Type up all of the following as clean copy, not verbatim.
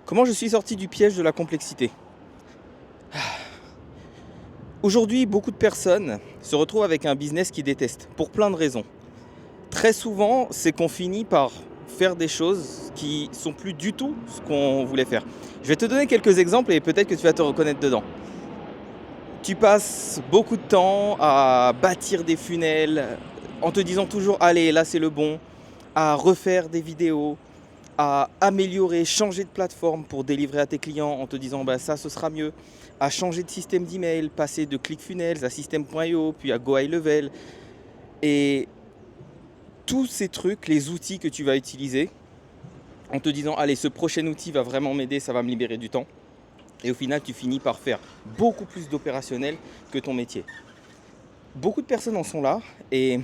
Comment je suis sorti du piège de la complexité? Aujourd'hui, beaucoup de personnes se retrouvent avec un business qu'ils détestent, pour plein de raisons. Très souvent, c'est qu'on finit par faire des choses qui sont plus du tout ce qu'on voulait faire. Je vais te donner quelques exemples et peut-être que tu vas te reconnaître dedans. Tu passes beaucoup de temps à bâtir des funnels en te disant toujours allez, là c'est le bon, à refaire des vidéos, à améliorer, changer de plateforme pour délivrer à tes clients en te disant bah ça ce sera mieux, à changer de système d'email, passer de ClickFunnels à System.io, puis à Go High Level. Et tous ces trucs, les outils que tu vas utiliser, en te disant allez ce prochain outil va vraiment m'aider, ça va me libérer du temps. Et au final tu finis par faire beaucoup plus d'opérationnel que ton métier. Beaucoup de personnes en sont là et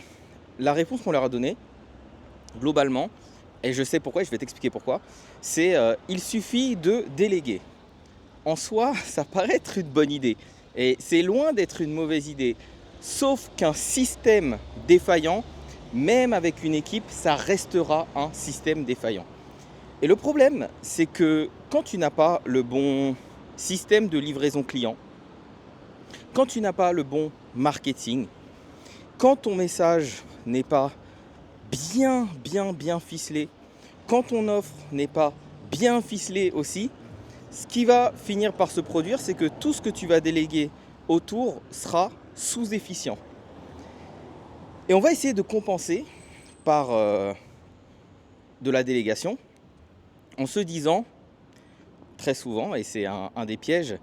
la réponse qu'on leur a donnée, globalement, et je sais pourquoi, je vais t'expliquer pourquoi, c'est il suffit de déléguer. En soi, ça paraît être une bonne idée. Et c'est loin d'être une mauvaise idée. Sauf qu'un système défaillant, même avec une équipe, ça restera un système défaillant. Et le problème, c'est que quand tu n'as pas le bon système de livraison client, quand tu n'as pas le bon marketing, quand ton message n'est pas bien ficelé, quand ton offre n'est pas bien ficelée aussi, ce qui va finir par se produire, c'est que tout ce que tu vas déléguer autour sera sous-efficient. Et on va essayer de compenser par de la délégation en se disant, très souvent, et c'est un des pièges,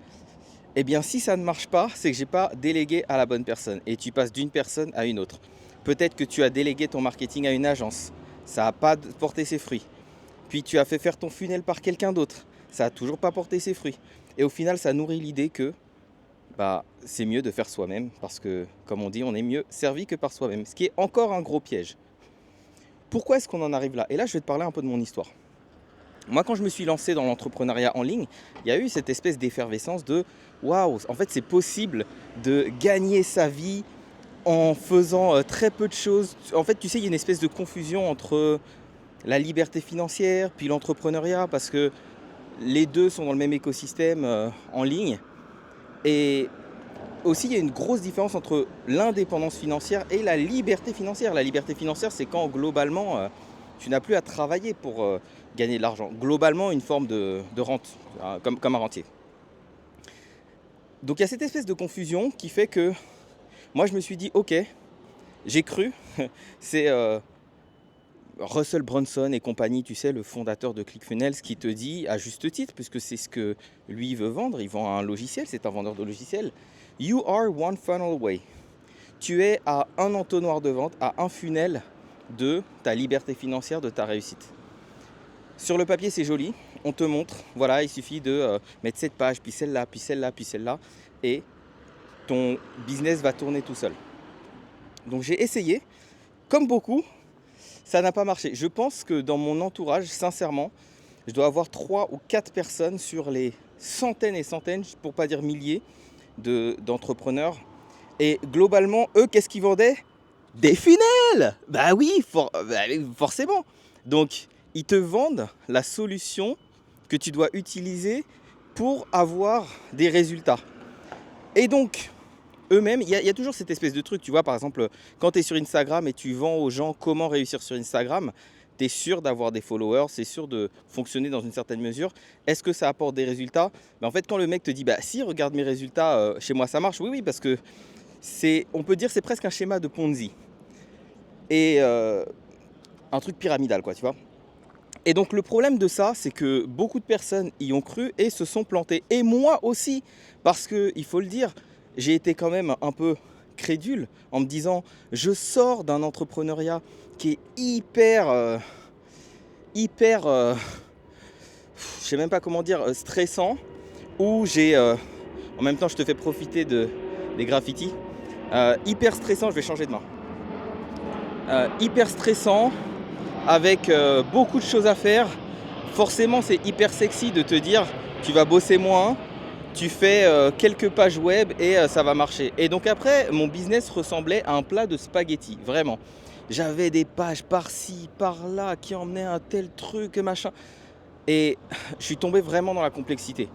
eh bien si ça ne marche pas, c'est que j'ai pas délégué à la bonne personne. Et tu passes d'une personne à une autre. Peut-être que tu as délégué ton marketing à une agence. Ça n'a pas porté ses fruits. Puis tu as fait faire ton funnel par quelqu'un d'autre. Ça n'a toujours pas porté ses fruits. Et au final, ça nourrit l'idée que c'est mieux de faire soi-même. Parce que, comme on dit, on est mieux servi que par soi-même. Ce qui est encore un gros piège. Pourquoi est-ce qu'on en arrive là? Et là, je vais te parler un peu de mon histoire. Moi, quand je me suis lancé dans l'entrepreneuriat en ligne, il y a eu cette espèce d'effervescence de waouh, en fait, c'est possible de gagner sa vie en faisant très peu de choses. En fait, tu sais, il y a une espèce de confusion entre la liberté financière puis l'entrepreneuriat parce que les deux sont dans le même écosystème en ligne. Et aussi, il y a une grosse différence entre l'indépendance financière et la liberté financière. La liberté financière, c'est quand globalement, tu n'as plus à travailler pour gagner de l'argent. Globalement, une forme de rente, comme un rentier. Donc il y a cette espèce de confusion qui fait que moi, je me suis dit, ok, j'ai cru. C'est Russell Brunson et compagnie, tu sais, le fondateur de ClickFunnels, qui te dit, à juste titre, puisque c'est ce que lui veut vendre, il vend un logiciel, c'est un vendeur de logiciels, You are one funnel away. Tu es à un entonnoir de vente, à un funnel de ta liberté financière, de ta réussite. Sur le papier, c'est joli, on te montre, voilà, il suffit de mettre cette page, puis celle-là, puis celle-là, puis celle-là, et ton business va tourner tout seul. Donc j'ai essayé, comme beaucoup, ça n'a pas marché. Je pense que dans mon entourage, sincèrement, je dois avoir 3 ou 4 personnes sur les centaines et centaines, pour pas dire milliers, d'entrepreneurs. Et globalement, eux, qu'est-ce qu'ils vendaient? Des funnels! Bah oui, forcément. Donc, ils te vendent la solution que tu dois utiliser pour avoir des résultats. Et donc, eux-mêmes, il y a toujours cette espèce de truc, tu vois, par exemple, quand tu es sur Instagram et tu vends aux gens comment réussir sur Instagram, tu es sûr d'avoir des followers, c'est sûr de fonctionner dans une certaine mesure. Est-ce que ça apporte des résultats? En fait, quand le mec te dit, bah si, regarde mes résultats, chez moi ça marche, oui, parce que on peut dire c'est presque un schéma de Ponzi. Et un truc pyramidal, quoi, tu vois. Et donc le problème de ça, c'est que beaucoup de personnes y ont cru et se sont plantées. Et moi aussi, parce que, il faut le dire, j'ai été quand même un peu crédule en me disant, je sors d'un entrepreneuriat qui est hyper, je sais même pas comment dire, stressant, où j'ai, en même temps je te fais profiter des graffitis, hyper stressant, je vais changer de main, hyper stressant, avec beaucoup de choses à faire. Forcément, c'est hyper sexy de te dire, tu vas bosser moins, tu fais quelques pages web et ça va marcher. Et donc après, mon business ressemblait à un plat de spaghettis, vraiment. J'avais des pages par-ci, par-là, qui emmenaient un tel truc, machin. Et je suis tombé vraiment dans la complexité.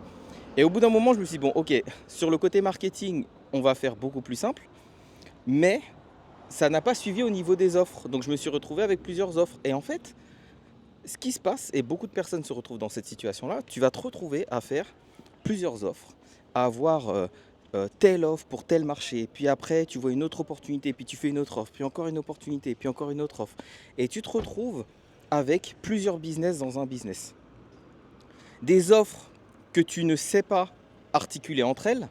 Et au bout d'un moment, je me suis dit, bon, ok, sur le côté marketing, on va faire beaucoup plus simple, mais ça n'a pas suivi au niveau des offres. Donc je me suis retrouvé avec plusieurs offres. Et en fait, ce qui se passe, et beaucoup de personnes se retrouvent dans cette situation-là, tu vas te retrouver à faire plusieurs offres, à avoir telle offre pour tel marché, puis après tu vois une autre opportunité, puis tu fais une autre offre, puis encore une opportunité, puis encore une autre offre. Et tu te retrouves avec plusieurs business dans un business. Des offres que tu ne sais pas articuler entre elles,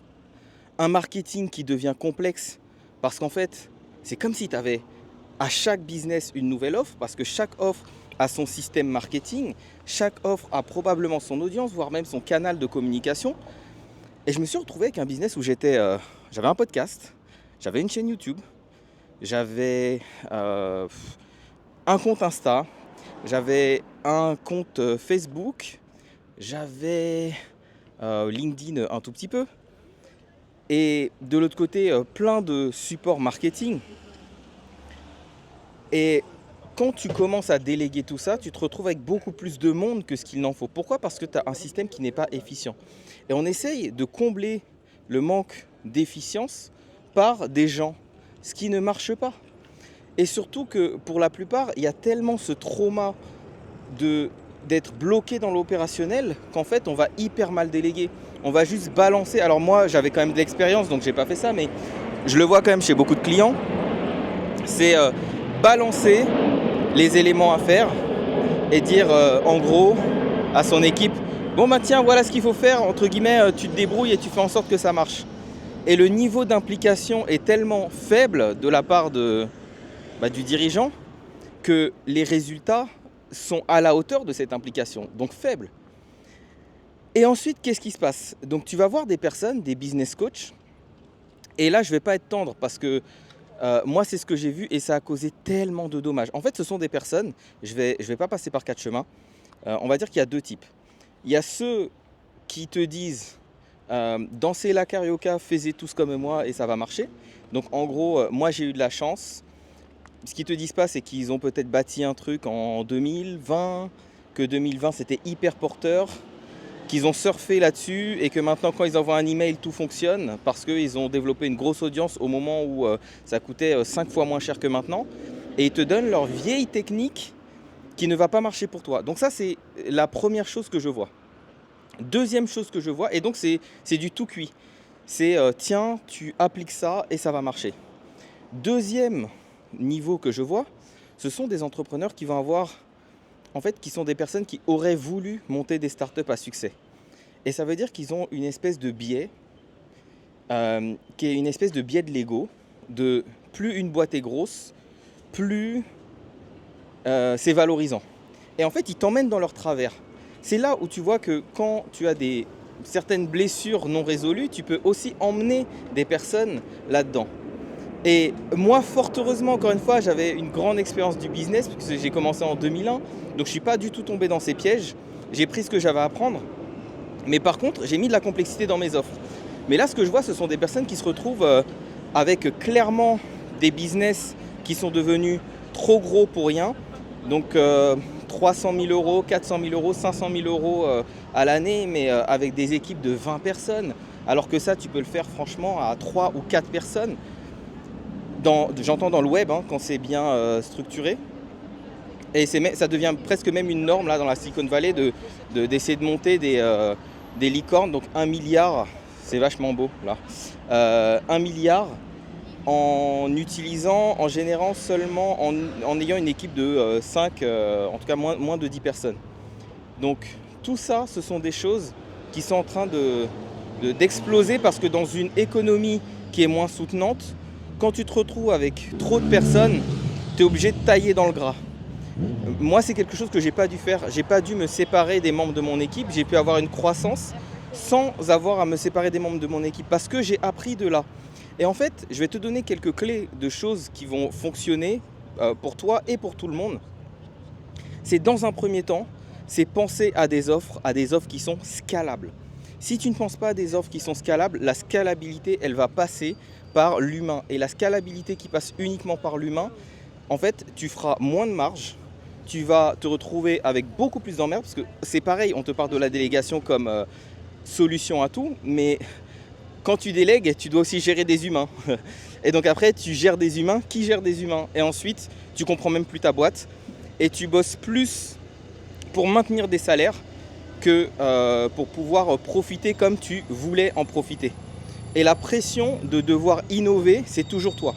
un marketing qui devient complexe, parce qu'en fait, c'est comme si tu avais à chaque business une nouvelle offre, parce que chaque offre a son système marketing, chaque offre a probablement son audience, voire même son canal de communication. Et je me suis retrouvé avec un business où j'avais un podcast, j'avais une chaîne YouTube, j'avais un compte Insta, j'avais un compte Facebook, j'avais LinkedIn un tout petit peu. Et de l'autre côté, plein de supports marketing. Et quand tu commences à déléguer tout ça, tu te retrouves avec beaucoup plus de monde que ce qu'il n'en faut. Pourquoi ? Parce que tu as un système qui n'est pas efficient. Et on essaye de combler le manque d'efficience par des gens, ce qui ne marche pas. Et surtout que pour la plupart, il y a tellement ce trauma d'être bloqué dans l'opérationnel qu'en fait, on va hyper mal déléguer. On va juste balancer. Alors moi, j'avais quand même de l'expérience, donc j'ai pas fait ça, mais je le vois quand même chez beaucoup de clients. C'est balancer les éléments à faire et dire en gros à son équipe, bon bah tiens, voilà ce qu'il faut faire, entre guillemets, tu te débrouilles et tu fais en sorte que ça marche. Et le niveau d'implication est tellement faible de la part du dirigeant que les résultats sont à la hauteur de cette implication, donc faibles. Et ensuite, qu'est-ce qui se passe ? Donc tu vas voir des personnes, des business coachs, et là je vais pas être tendre parce que moi c'est ce que j'ai vu et ça a causé tellement de dommages. En fait, ce sont des personnes, je vais pas passer par quatre chemins, on va dire qu'il y a deux types. Il y a ceux qui te disent dansez la carioca, faites tous comme moi et ça va marcher. Donc en gros, moi j'ai eu de la chance. Ce qu'ils te disent pas, c'est qu'ils ont peut-être bâti un truc en 2020, que 2020 c'était hyper porteur, qu'ils ont surfé là-dessus et que maintenant quand ils envoient un email tout fonctionne parce qu'ils ont développé une grosse audience au moment où ça coûtait 5 fois moins cher que maintenant, et ils te donnent leur vieille technique qui ne va pas marcher pour toi. Donc ça c'est la première chose que je vois. Deuxième chose que je vois, et donc c'est du tout cuit, c'est tiens, tu appliques ça et ça va marcher. Deuxième niveau que je vois, ce sont des entrepreneurs qui vont avoir, en fait, qui sont des personnes qui auraient voulu monter des startups à succès. Et ça veut dire qu'ils ont une espèce de biais, qui est une espèce de biais de l'ego, de plus une boîte est grosse, plus c'est valorisant. Et en fait, ils t'emmènent dans leur travers. C'est là où tu vois que quand tu as certaines blessures non résolues, tu peux aussi emmener des personnes là-dedans. Et moi, fort heureusement, encore une fois, j'avais une grande expérience du business, puisque j'ai commencé en 2001, donc je ne suis pas du tout tombé dans ces pièges. J'ai pris ce que j'avais à apprendre, mais par contre, j'ai mis de la complexité dans mes offres. Mais là, ce que je vois, ce sont des personnes qui se retrouvent avec clairement des business qui sont devenus trop gros pour rien. Donc 300 000 euros, 400 000 euros, 500 000 euros à l'année, mais avec des équipes de 20 personnes. Alors que ça, tu peux le faire franchement à 3 ou 4 personnes. J'entends dans le web, quand c'est bien structuré. Et ça devient presque même une norme là dans la Silicon Valley d'essayer de monter des licornes. Donc 1 milliard, c'est vachement beau là. 1 milliard en générant seulement, en ayant une équipe de 5, en tout cas moins de 10 personnes. Donc tout ça, ce sont des choses qui sont en train d'exploser parce que dans une économie qui est moins soutenante, quand tu te retrouves avec trop de personnes, tu es obligé de tailler dans le gras. Moi, c'est quelque chose que j'ai pas dû faire. J'ai pas dû me séparer des membres de mon équipe. J'ai pu avoir une croissance sans avoir à me séparer des membres de mon équipe parce que j'ai appris de là. Et en fait, je vais te donner quelques clés de choses qui vont fonctionner pour toi et pour tout le monde. C'est dans un premier temps, c'est penser à des offres qui sont scalables. Si tu ne penses pas à des offres qui sont scalables, la scalabilité, elle va passer par l'humain. Et la scalabilité qui passe uniquement par l'humain, en fait, tu feras moins de marge, tu vas te retrouver avec beaucoup plus d'emmerdes, parce que c'est pareil, on te parle de la délégation comme solution à tout, mais quand tu délègues, tu dois aussi gérer des humains. Et donc après, tu gères des humains qui gèrent des humains. Et ensuite, tu comprends même plus ta boîte et tu bosses plus pour maintenir des salaires que pour pouvoir profiter comme tu voulais en profiter. Et la pression de devoir innover, c'est toujours toi.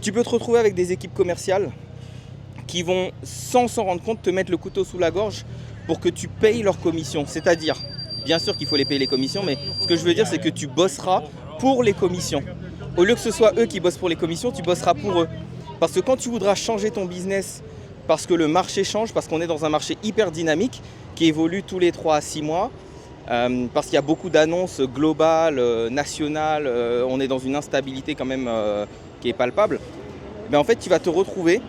Tu peux te retrouver avec des équipes commerciales qui vont, sans s'en rendre compte, te mettre le couteau sous la gorge pour que tu payes leurs commissions. C'est-à-dire, bien sûr qu'il faut les payer les commissions, mais ce que je veux dire, c'est que tu bosseras pour les commissions. Au lieu que ce soit eux qui bossent pour les commissions, tu bosseras pour eux. Parce que quand tu voudras changer ton business, parce que le marché change, parce qu'on est dans un marché hyper dynamique qui évolue tous les 3 à 6 mois, parce qu'il y a beaucoup d'annonces globales, nationales, on est dans une instabilité quand même qui est palpable, mais en fait tu vas te retrouver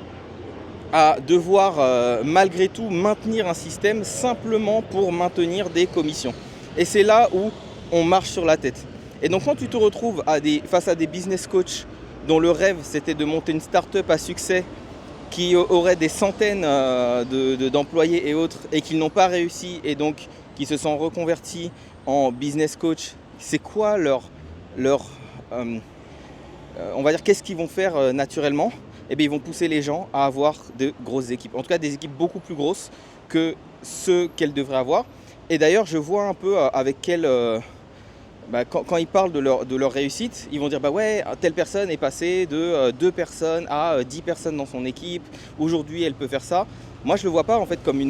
à devoir malgré tout maintenir un système simplement pour maintenir des commissions. Et c'est là où on marche sur la tête. Et donc quand tu te retrouves face à des business coachs dont le rêve c'était de monter une start-up à succès, qui aurait des centaines d'employés et autres, et qui n'ont pas réussi, et donc qui se sont reconvertis en business coach, c'est quoi on va dire, qu'est-ce qu'ils vont faire naturellement? Eh bien, ils vont pousser les gens à avoir de grosses équipes, en tout cas des équipes beaucoup plus grosses que ceux qu'elles devraient avoir. Et d'ailleurs, je vois un peu avec quel... quand ils parlent de leur réussite, ils vont dire bah ouais, telle personne est passée de 2 personnes à 10 personnes dans son équipe. Aujourd'hui, elle peut faire ça. Moi, je le vois pas en fait comme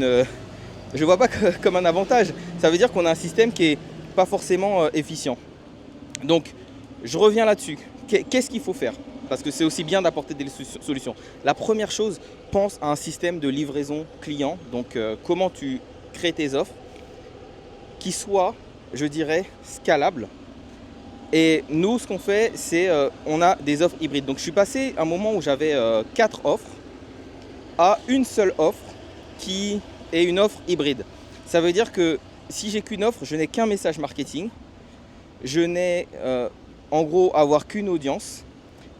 je vois pas comme un avantage. Ça veut dire qu'on a un système qui est pas forcément efficient. Donc, je reviens là-dessus. Qu'est-ce qu'il faut faire? Parce que c'est aussi bien d'apporter des solutions. La première chose, pense à un système de livraison client. Donc, comment tu crées tes offres qui soit, je dirais, scalable. Et nous, ce qu'on fait, c'est on a des offres hybrides. Donc je suis passé à un moment où j'avais 4 offres à une seule offre qui est une offre hybride. Ça veut dire que si j'ai qu'une offre, je n'ai qu'un message marketing. Je n'ai en gros avoir qu'une audience.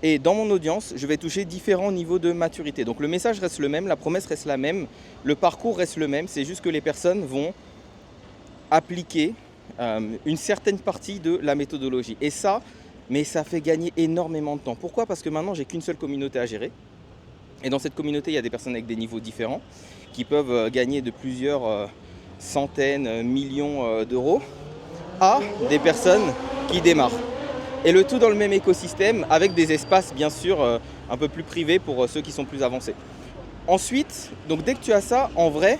Et dans mon audience, je vais toucher différents niveaux de maturité. Donc le message reste le même, la promesse reste la même, le parcours reste le même. C'est juste que les personnes vont appliquer une certaine partie de la méthodologie. Et ça, mais ça fait gagner énormément de temps. Pourquoi? Parce que maintenant, j'ai qu'une seule communauté à gérer. Et dans cette communauté, il y a des personnes avec des niveaux différents qui peuvent gagner de plusieurs centaines, millions d'euros à des personnes qui démarrent. Et le tout dans le même écosystème avec des espaces bien sûr un peu plus privés pour ceux qui sont plus avancés. Ensuite, donc dès que tu as ça, en vrai,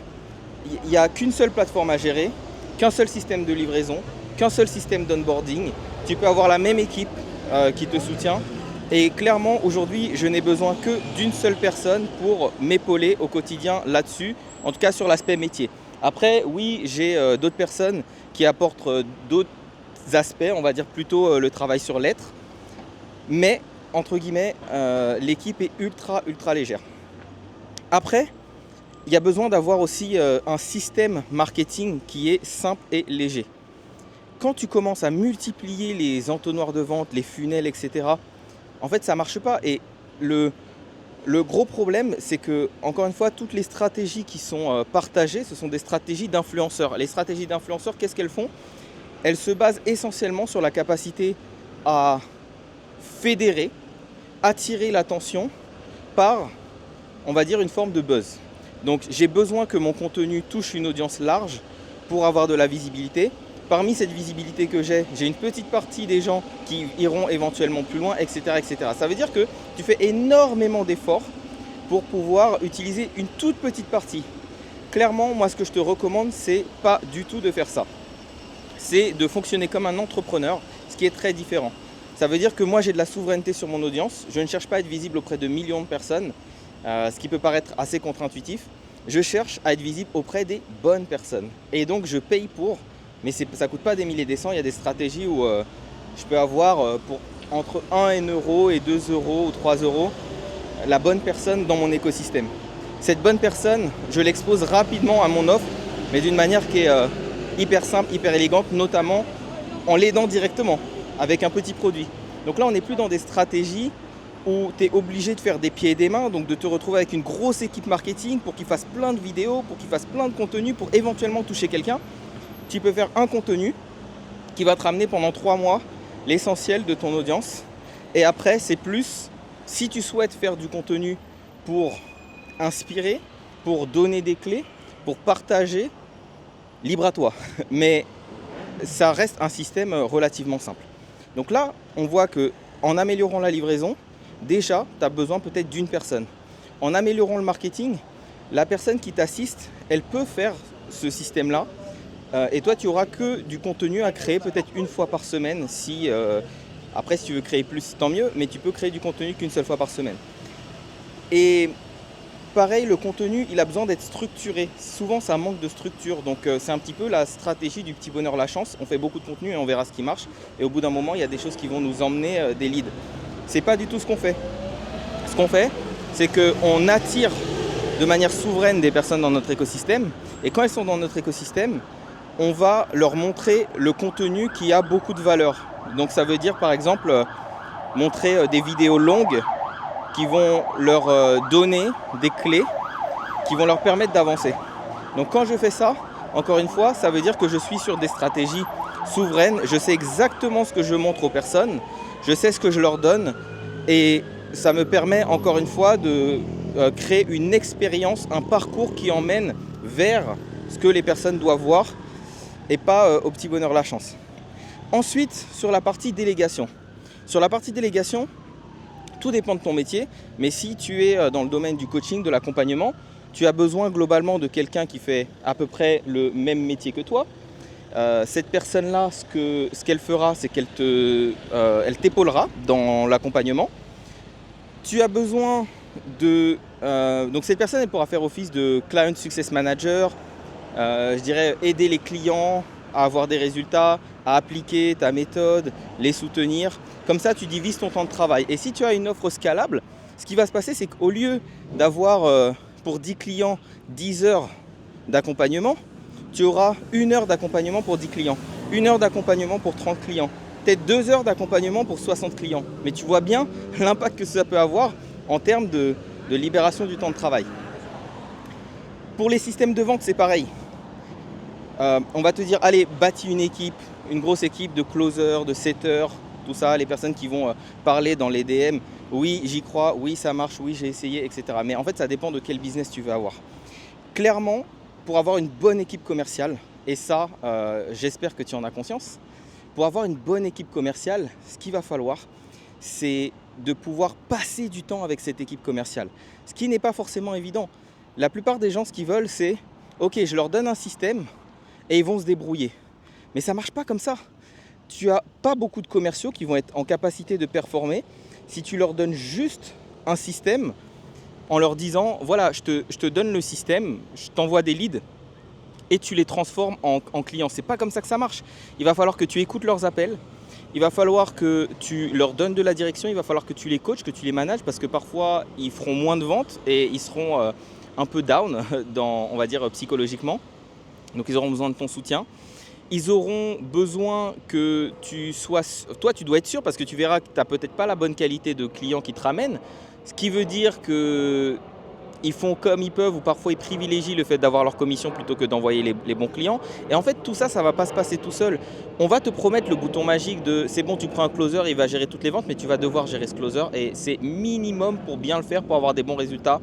il n'y a qu'une seule plateforme à gérer, qu'un seul système de livraison, qu'un seul système d'onboarding. Tu peux avoir la même équipe qui te soutient. Et clairement, aujourd'hui, je n'ai besoin que d'une seule personne pour m'épauler au quotidien là-dessus, en tout cas sur l'aspect métier. Après, oui, j'ai d'autres personnes qui apportent d'autres aspects, on va dire plutôt le travail sur l'être. Mais, entre guillemets, l'équipe est ultra légère. Après, il y a besoin d'avoir aussi un système marketing qui est simple et léger. Quand tu commences à multiplier les entonnoirs de vente, les funnels, etc., en fait, ça ne marche pas. Et le gros problème, c'est que, encore une fois, toutes les stratégies qui sont partagées, ce sont des stratégies d'influenceurs. Les stratégies d'influenceurs, qu'est-ce qu'elles font? Elles se basent essentiellement sur la capacité à fédérer, attirer l'attention par, on va dire, une forme de buzz. Donc j'ai besoin que mon contenu touche une audience large pour avoir de la visibilité. Parmi cette visibilité que j'ai une petite partie des gens qui iront éventuellement plus loin, etc., etc. Ça veut dire que tu fais énormément d'efforts pour pouvoir utiliser une toute petite partie. Clairement, moi ce que je te recommande, c'est pas du tout de faire ça. C'est de fonctionner comme un entrepreneur, ce qui est très différent. Ça veut dire que moi j'ai de la souveraineté sur mon audience. Je ne cherche pas à être visible auprès de millions de personnes. Ce qui peut paraître assez contre-intuitif, je cherche à être visible auprès des bonnes personnes. Et donc je paye pour, mais ça ne coûte pas des milliers et des cents. Il y a des stratégies où je peux avoir pour entre 1 euro et 2 euros ou 3 euros la bonne personne dans mon écosystème. Cette bonne personne, je l'expose rapidement à mon offre, mais d'une manière qui est hyper simple, hyper élégante, notamment en l'aidant directement avec un petit produit. Donc là, on n'est plus dans des stratégies où tu es obligé de faire des pieds et des mains, donc de te retrouver avec une grosse équipe marketing pour qu'ils fassent plein de vidéos, pour qu'ils fassent plein de contenu, pour éventuellement toucher quelqu'un. Tu peux faire un contenu qui va te ramener pendant 3 mois l'essentiel de ton audience. Et après, c'est plus, si tu souhaites faire du contenu pour inspirer, pour donner des clés, pour partager, libre à toi. Mais ça reste un système relativement simple. Donc là, on voit qu'en améliorant la livraison, déjà, tu as besoin peut-être d'une personne. En améliorant le marketing, la personne qui t'assiste, elle peut faire ce système-là. Et toi, tu n'auras que du contenu à créer peut-être une fois par semaine. Après, si tu veux créer plus, tant mieux, mais tu peux créer du contenu qu'une seule fois par semaine. Et pareil, le contenu, il a besoin d'être structuré. Souvent, ça manque de structure. Donc, c'est un petit peu la stratégie du petit bonheur la chance. On fait beaucoup de contenu et on verra ce qui marche. Et au bout d'un moment, il y a des choses qui vont nous emmener des leads. C'est pas du tout ce qu'on fait. Ce qu'on fait, c'est qu'on attire de manière souveraine des personnes dans notre écosystème. Et quand elles sont dans notre écosystème, on va leur montrer le contenu qui a beaucoup de valeur. Donc ça veut dire par exemple montrer des vidéos longues qui vont leur donner des clés qui vont leur permettre d'avancer. Donc quand je fais ça, encore une fois, ça veut dire que je suis sur des stratégies souveraines. Je sais exactement ce que je montre aux personnes, je sais ce que je leur donne et ça me permet encore une fois de créer une expérience, un parcours qui emmène vers ce que les personnes doivent voir et pas au petit bonheur la chance. Ensuite, sur la partie délégation. Sur la partie délégation, tout dépend de ton métier, mais si tu es dans le domaine du coaching, de l'accompagnement, tu as besoin globalement de quelqu'un qui fait à peu près le même métier que toi. Cette personne-là, ce qu'elle fera, c'est qu'elle elle t'épaulera dans l'accompagnement. Tu as besoin de... donc cette personne, elle pourra faire office de Client Success Manager, je dirais aider les clients à avoir des résultats, à appliquer ta méthode, les soutenir. Comme ça, tu divises ton temps de travail. Et si tu as une offre scalable, ce qui va se passer, c'est qu'au lieu d'avoir pour 10 clients 10 heures d'accompagnement, tu auras 1 heure d'accompagnement pour 10 clients, 1 heure d'accompagnement pour 30 clients, peut-être 2 heures d'accompagnement pour 60 clients. Mais tu vois bien l'impact que ça peut avoir en termes de libération du temps de travail. Pour les systèmes de vente, c'est pareil. On va te dire, allez, bâtis une équipe, une grosse équipe de closers, de setters, tout ça, les personnes qui vont parler dans les DM. Oui, j'y crois, oui, ça marche, oui, j'ai essayé, etc. Mais en fait, ça dépend de quel business tu veux avoir. Clairement, pour avoir une bonne équipe commerciale, et ça, j'espère que tu en as conscience, pour avoir une bonne équipe commerciale, ce qu'il va falloir, c'est de pouvoir passer du temps avec cette équipe commerciale. Ce qui n'est pas forcément évident. La plupart des gens, ce qu'ils veulent, c'est « Ok, je leur donne un système et ils vont se débrouiller. » Mais ça ne marche pas comme ça. Tu n'as pas beaucoup de commerciaux qui vont être en capacité de performer si tu leur donnes juste un système en leur disant « Voilà, je te donne le système, je t'envoie des leads et tu les transformes en clients. » Ce n'est pas comme ça que ça marche. Il va falloir que tu écoutes leurs appels. Il va falloir que tu leur donnes de la direction. Il va falloir que tu les coaches, que tu les manages parce que parfois, ils feront moins de ventes et ils seront un peu down, on va dire psychologiquement. Donc, ils auront besoin de ton soutien. Ils auront besoin que tu sois... Toi, tu dois être sûr parce que tu verras que tu n'as peut-être pas la bonne qualité de client qui te ramène. Ce qui veut dire qu'ils font comme ils peuvent ou parfois ils privilégient le fait d'avoir leur commission plutôt que d'envoyer les bons clients. Et en fait, tout ça, ça ne va pas se passer tout seul. On va te promettre le bouton magique de c'est bon, tu prends un closer, il va gérer toutes les ventes, mais tu vas devoir gérer ce closer. Et c'est minimum pour bien le faire, pour avoir des bons résultats,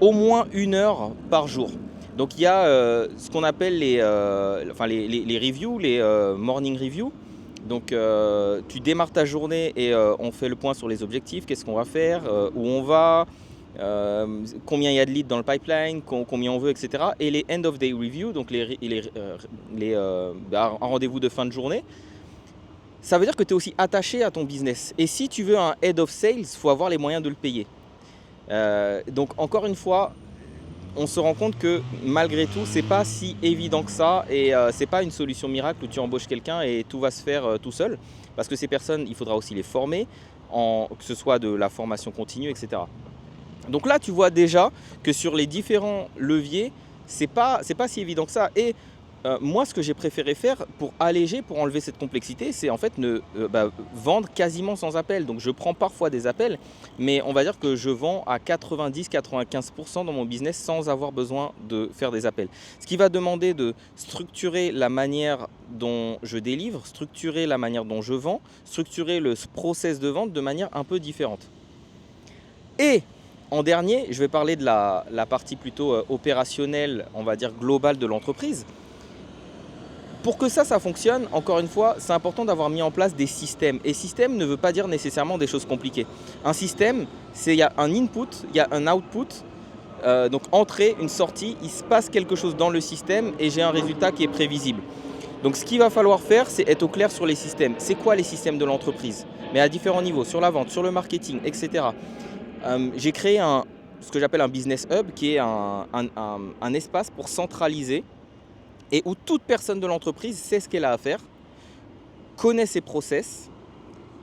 au moins 1 heure par jour. Donc il y a ce qu'on appelle les reviews, les morning reviews. Donc tu démarres ta journée et on fait le point sur les objectifs, qu'est-ce qu'on va faire, où on va, combien il y a de leads dans le pipeline, combien on veut, etc. Et les end of day review, donc un rendez-vous de fin de journée. Ça veut dire que tu es aussi attaché à ton business. Et si tu veux un head of sales, il faut avoir les moyens de le payer. Donc encore une fois, on se rend compte que malgré tout, c'est pas si évident que ça et c'est pas une solution miracle où tu embauches quelqu'un et tout va se faire tout seul. Parce que ces personnes, il faudra aussi les former, que ce soit de la formation continue, etc. Donc là, tu vois déjà que sur les différents leviers, c'est pas si évident que ça. Et moi, ce que j'ai préféré faire pour alléger, pour enlever cette complexité, c'est en fait vendre quasiment sans appel. Donc je prends parfois des appels, mais on va dire que je vends à 90-95% dans mon business sans avoir besoin de faire des appels. Ce qui va demander de structurer la manière dont je délivre, structurer la manière dont je vends, structurer le process de vente de manière un peu différente. Et en dernier, je vais parler de la partie plutôt opérationnelle, on va dire globale de l'entreprise. Pour que ça fonctionne, encore une fois, c'est important d'avoir mis en place des systèmes. Et système ne veut pas dire nécessairement des choses compliquées. Un système, il y a un input, il y a un output, donc entrée, une sortie, il se passe quelque chose dans le système et j'ai un résultat qui est prévisible. Donc ce qu'il va falloir faire, c'est être au clair sur les systèmes. C'est quoi les systèmes de l'entreprise? Mais à différents niveaux, sur la vente, sur le marketing, etc. J'ai créé ce que j'appelle un business hub, qui est un espace pour centraliser et où toute personne de l'entreprise sait ce qu'elle a à faire, connaît ses process.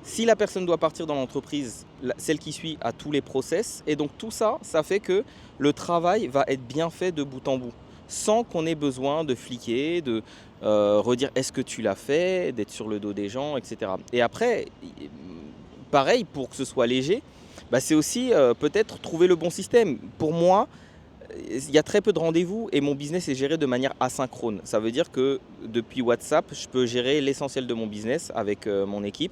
Si la personne doit partir dans l'entreprise, celle qui suit a tous les process. Et donc tout ça, ça fait que le travail va être bien fait de bout en bout, sans qu'on ait besoin de fliquer, de redire est-ce que tu l'as fait, d'être sur le dos des gens, etc. Et après, pareil, pour que ce soit léger, c'est aussi peut-être trouver le bon système. Pour moi, il y a très peu de rendez-vous et mon business est géré de manière asynchrone. Ça veut dire que depuis WhatsApp, je peux gérer l'essentiel de mon business avec mon équipe.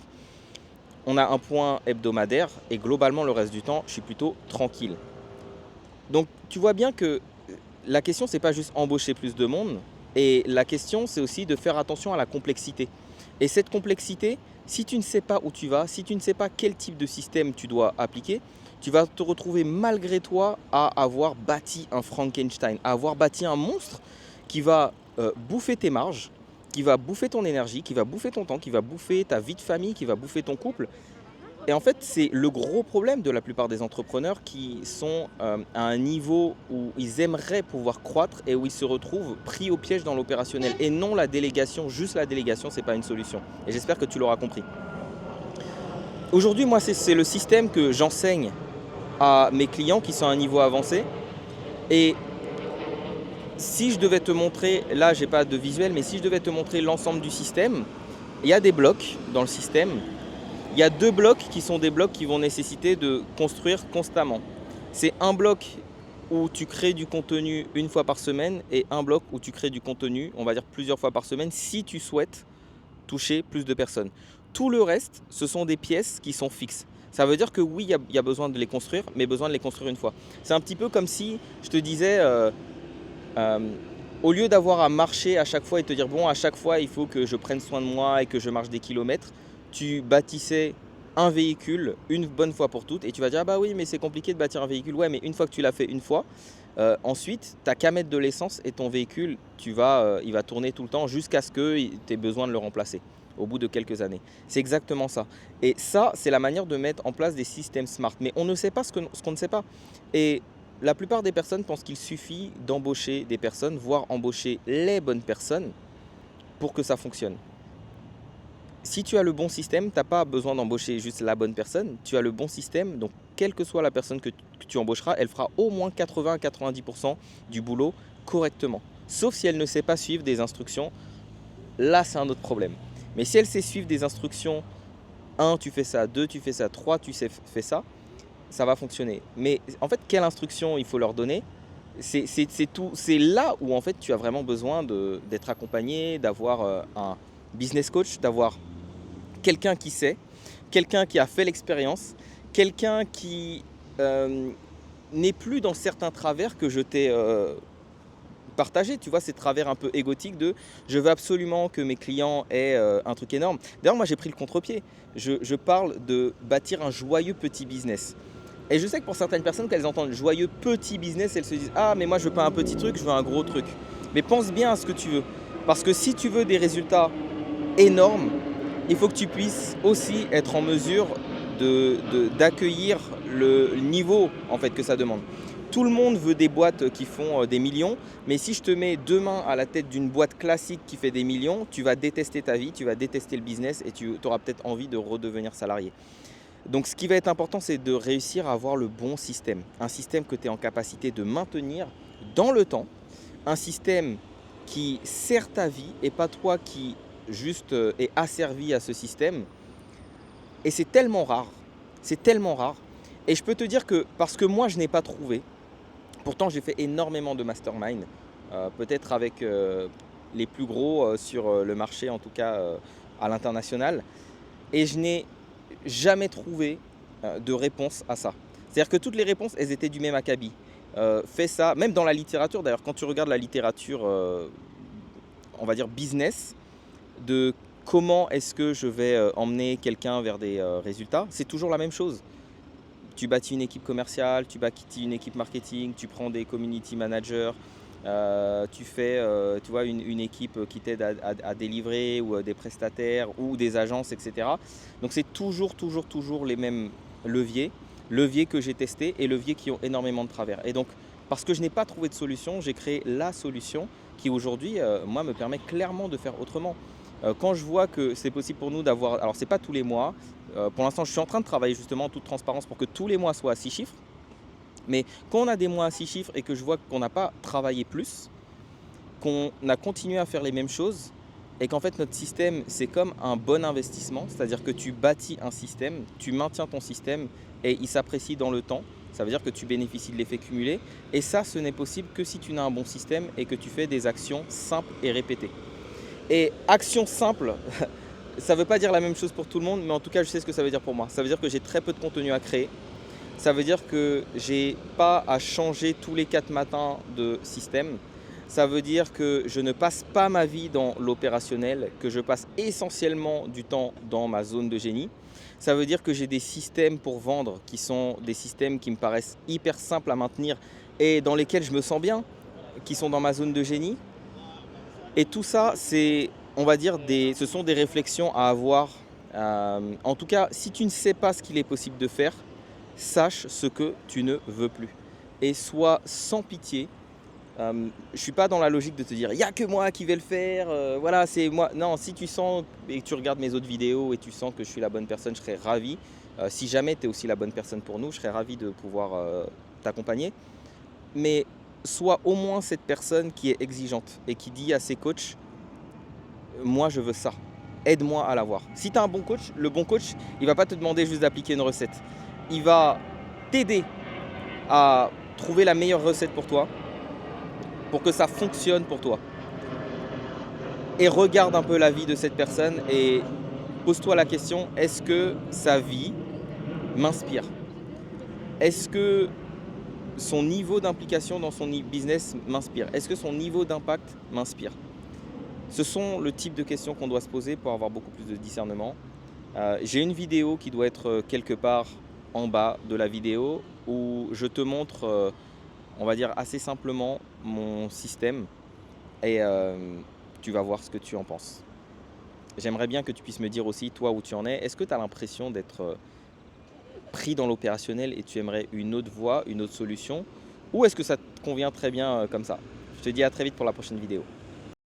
On a un point hebdomadaire et globalement, le reste du temps, je suis plutôt tranquille. Donc, tu vois bien que la question, c'est pas juste embaucher plus de monde. Et la question, c'est aussi de faire attention à la complexité. Et cette complexité, si tu ne sais pas où tu vas, si tu ne sais pas quel type de système tu dois appliquer, tu vas te retrouver malgré toi à avoir bâti un Frankenstein, à avoir bâti un monstre qui va bouffer tes marges, qui va bouffer ton énergie, qui va bouffer ton temps, qui va bouffer ta vie de famille, qui va bouffer ton couple. Et en fait, c'est le gros problème de la plupart des entrepreneurs qui sont à un niveau où ils aimeraient pouvoir croître et où ils se retrouvent pris au piège dans l'opérationnel. Et non la délégation, juste la délégation, ce n'est pas une solution. Et j'espère que tu l'auras compris. Aujourd'hui, moi, c'est le système que j'enseigne à mes clients qui sont à un niveau avancé. Et si je devais te montrer, là j'ai pas de visuel, mais si je devais te montrer l'ensemble du système, il y a des blocs dans le système. Il y a 2 blocs qui sont des blocs qui vont nécessiter de construire constamment. C'est un bloc où tu crées du contenu une fois par semaine et un bloc où tu crées du contenu, on va dire plusieurs fois par semaine, si tu souhaites toucher plus de personnes. Tout le reste, ce sont des pièces qui sont fixes. Ça veut dire que oui, il y a besoin de les construire, mais besoin de les construire une fois. C'est un petit peu comme si je te disais, au lieu d'avoir à marcher à chaque fois et te dire, bon, à chaque fois, il faut que je prenne soin de moi et que je marche des kilomètres, tu bâtissais un véhicule une bonne fois pour toutes et tu vas dire, ah bah oui, mais c'est compliqué de bâtir un véhicule. Ouais, mais une fois que tu l'as fait une fois, ensuite, tu n'as qu'à mettre de l'essence et ton véhicule, il va tourner tout le temps jusqu'à ce que tu aies besoin de le remplacer au bout de quelques années. C'est exactement ça. Et ça, c'est la manière de mettre en place des systèmes smart. Mais on ne sait pas ce qu'on ne sait pas. Et la plupart des personnes pensent qu'il suffit d'embaucher des personnes, voire embaucher les bonnes personnes pour que ça fonctionne. Si tu as le bon système, tu n'as pas besoin d'embaucher juste la bonne personne. Tu as le bon système, donc quelle que soit la personne que tu embaucheras, elle fera au moins 80 à 90% du boulot correctement. Sauf si elle ne sait pas suivre des instructions. Là, c'est un autre problème. Mais si elle sait suivre des instructions, 1, tu fais ça, 2, tu fais ça, 3, tu fais ça, ça va fonctionner. Mais en fait, quelle instruction il faut leur donner? C'est tout. C'est là où en fait tu as vraiment besoin d'être accompagné, d'avoir un business coach, d'avoir quelqu'un qui sait, quelqu'un qui a fait l'expérience, quelqu'un qui n'est plus dans certains travers que je t'ai partagé, tu vois, ces travers un peu égotiques de je veux absolument que mes clients aient un truc énorme. D'ailleurs, moi j'ai pris le contre-pied. Je parle de bâtir un joyeux petit business. Et je sais que pour certaines personnes, quand elles entendent joyeux petit business, elles se disent ah mais moi je veux pas un petit truc, je veux un gros truc. Mais pense bien à ce que tu veux. Parce que si tu veux des résultats énormes, il faut que tu puisses aussi être en mesure d'accueillir le niveau en fait que ça demande. Tout le monde veut des boîtes qui font des millions, mais si je te mets demain à la tête d'une boîte classique qui fait des millions, tu vas détester ta vie, tu vas détester le business et tu auras peut-être envie de redevenir salarié. Donc ce qui va être important, c'est de réussir à avoir le bon système. Un système que tu es en capacité de maintenir dans le temps. Un système qui sert ta vie et pas toi qui juste est asservi à ce système. Et c'est tellement rare. C'est tellement rare. Et je peux te dire que parce que moi, je n'ai pas trouvé, pourtant j'ai fait énormément de mastermind, peut-être avec les plus gros sur le marché, en tout cas à l'international. Et je n'ai jamais trouvé de réponse à ça. C'est-à-dire que toutes les réponses, elles étaient du même acabit. Fais ça, même dans la littérature d'ailleurs, quand tu regardes la littérature, on va dire business, de comment est-ce que je vais emmener quelqu'un vers des résultats, c'est toujours la même chose. Tu bâtis une équipe commerciale, tu bâtis une équipe marketing, tu prends des community managers, tu fais tu vois, une équipe qui t'aide à délivrer ou des prestataires ou des agences, etc. Donc c'est toujours les mêmes leviers que j'ai testés et leviers qui ont énormément de travers. Et donc parce que je n'ai pas trouvé de solution, j'ai créé la solution qui aujourd'hui, moi, me permet clairement de faire autrement. Quand je vois que c'est possible pour nous d'avoir, alors c'est pas tous les mois, pour l'instant je suis en train de travailler justement en toute transparence pour que tous les mois soient à 6 chiffres, mais quand on a des mois à 6 chiffres et que je vois qu'on n'a pas travaillé plus, qu'on a continué à faire les mêmes choses et qu'en fait notre système c'est comme un bon investissement, c'est-à-dire que tu bâtis un système, tu maintiens ton système et il s'apprécie dans le temps, ça veut dire que tu bénéficies de l'effet cumulé et ça ce n'est possible que si tu as un bon système et que tu fais des actions simples et répétées. Et action simple, ça ne veut pas dire la même chose pour tout le monde, mais en tout cas, je sais ce que ça veut dire pour moi. Ça veut dire que j'ai très peu de contenu à créer. Ça veut dire que j'ai pas à changer tous les 4 matins de système. Ça veut dire que je ne passe pas ma vie dans l'opérationnel, que je passe essentiellement du temps dans ma zone de génie. Ça veut dire que j'ai des systèmes pour vendre qui sont des systèmes qui me paraissent hyper simples à maintenir et dans lesquels je me sens bien, qui sont dans ma zone de génie. Et tout ça, c'est, on va dire, ce sont des réflexions à avoir. En tout cas, si tu ne sais pas ce qu'il est possible de faire, sache ce que tu ne veux plus. Et sois sans pitié. Je ne suis pas dans la logique de te dire il n'y a que moi qui vais le faire, voilà, c'est moi. Non, si tu sens et que tu regardes mes autres vidéos et tu sens que je suis la bonne personne, je serais ravi. Si jamais tu es aussi la bonne personne pour nous, je serais ravi de pouvoir t'accompagner. Mais sois au moins cette personne qui est exigeante et qui dit à ses coachs moi je veux ça, aide-moi à l'avoir. Si tu as un bon coach, le bon coach, il ne va pas te demander juste d'appliquer une recette. Il va t'aider à trouver la meilleure recette pour toi, pour que ça fonctionne pour toi. Et regarde un peu la vie de cette personne et pose-toi la question, est-ce que sa vie m'inspire? Est-ce que son niveau d'implication dans son business m'inspire? Est-ce que son niveau d'impact m'inspire? Ce sont le type de questions qu'on doit se poser pour avoir beaucoup plus de discernement. J'ai une vidéo qui doit être quelque part en bas de la vidéo où je te montre, on va dire assez simplement, mon système et tu vas voir ce que tu en penses. J'aimerais bien que tu puisses me dire aussi, toi, où tu en es. Est-ce que tu as l'impression d'être pris dans l'opérationnel et tu aimerais une autre voie, une autre solution? Ou est-ce que ça te convient très bien comme ça? Je te dis à très vite pour la prochaine vidéo.